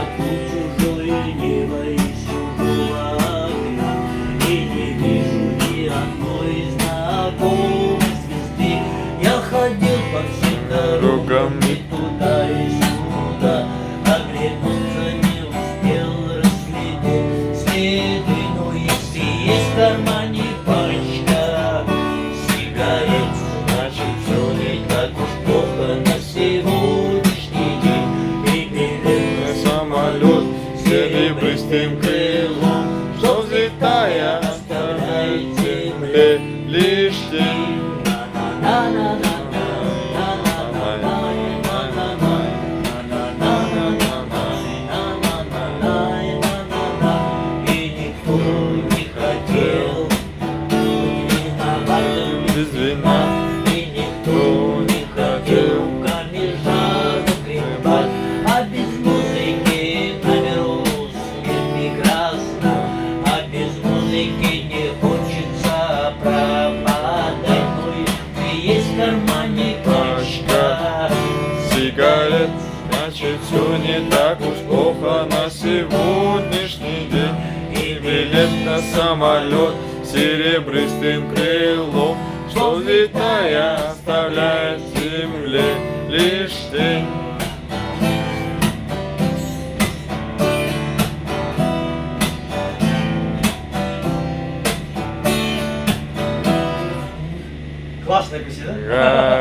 Вокруг чужое небо и чужого огня, и не вижу ни одной знакомой звезды. Я ходил по всем дорогам и туда, и сюда, оглянуться не успел разглядеть следы. Но если есть в кармане пачка сигарет, значит все не так уж плохо на сегодняшний день. И билет на самолет с серебристым крылом, что взлетая оставляет земле лишь тень. И никто не хотел быть виноватым без вина, и никто не хотел камежа закрепать, а без музыки на миру свет прекрасно, а без музыки не хочется пропадать. Ну и есть в кармане пачка сигарет, значит все не так уж плохо на сегодняшний день. и Билет на самолет с серебристым крылом, что взлетая оставляет земле лишь тень. Классная беседа. Га-